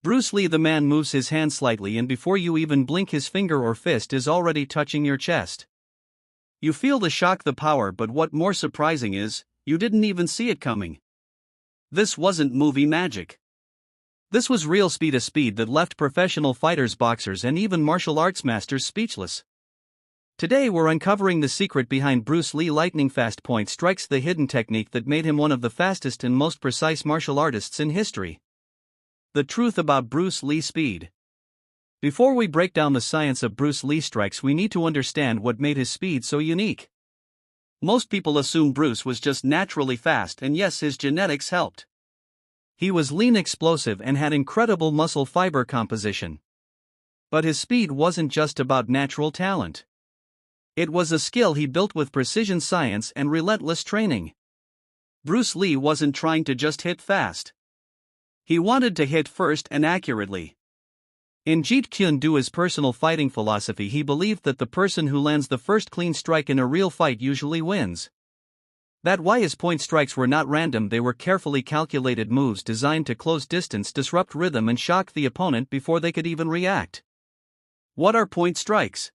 Bruce Lee, the man, moves his hand slightly, and before you even blink, his finger or fist is already touching your chest. You feel the shock, the power, but what more surprising is, you didn't even see it coming. This wasn't movie magic. This was real speed, a speed that left professional fighters, boxers, and even martial arts masters speechless. Today we're uncovering the secret behind Bruce Lee lightning fast point strikes, the hidden technique that made him one of the fastest and most precise martial artists in history. The truth about Bruce Lee's speed. Before we break down the science of Bruce Lee strikes, we need to understand what made his speed so unique. Most people assume Bruce was just naturally fast, and yes, his genetics helped. He was lean, explosive, and had incredible muscle fiber composition. But his speed wasn't just about natural talent. It was a skill he built with precision science and relentless training. Bruce Lee wasn't trying to just hit fast. He wanted to hit first and accurately. In Jeet Kune Do, his personal fighting philosophy, he believed that the person who lands the first clean strike in a real fight usually wins. That's why his point strikes were not random, they were carefully calculated moves designed to close distance, disrupt rhythm, and shock the opponent before they could even react. What are point strikes?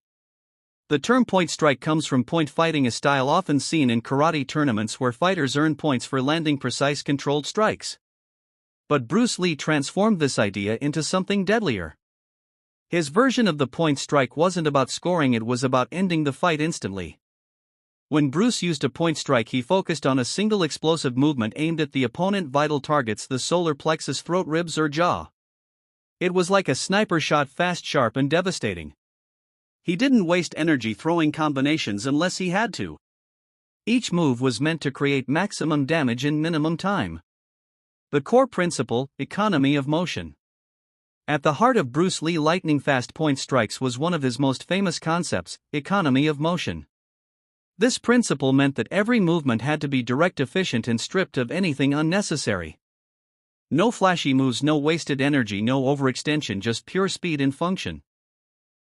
The term point strike comes from point fighting, a style often seen in karate tournaments where fighters earn points for landing precise, controlled strikes. But Bruce Lee transformed this idea into something deadlier. His version of the point strike wasn't about scoring, it was about ending the fight instantly. When Bruce used a point strike, he focused on a single explosive movement aimed at the opponent's vital targets, the solar plexus, throat, ribs, or jaw. It was like a sniper shot, fast, sharp, and devastating. He didn't waste energy throwing combinations unless he had to. Each move was meant to create maximum damage in minimum time. The core principle, economy of motion. At the heart of Bruce Lee lightning fast point strikes was one of his most famous concepts, economy of motion. This principle meant that every movement had to be direct, efficient, and stripped of anything unnecessary. No flashy moves, no wasted energy, no overextension, just pure speed and function.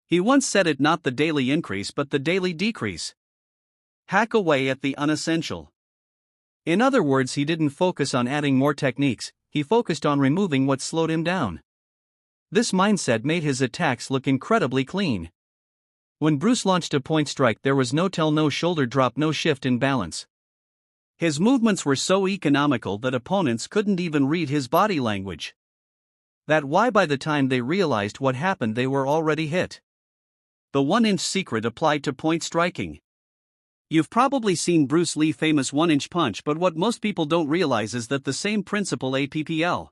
He once said it, not the daily increase but the daily decrease. Hack away at the unessential. In other words, he didn't focus on adding more techniques, he focused on removing what slowed him down. This mindset made his attacks look incredibly clean. When Bruce launched a point strike, there was no tell, no shoulder drop, no shift in balance. His movements were so economical that opponents couldn't even read his body language. That's why by the time they realized what happened, they were already hit. The 1-inch secret applied to point striking. You've probably seen Bruce Lee's famous 1-inch punch, but what most people don't realize is that the same principle applies.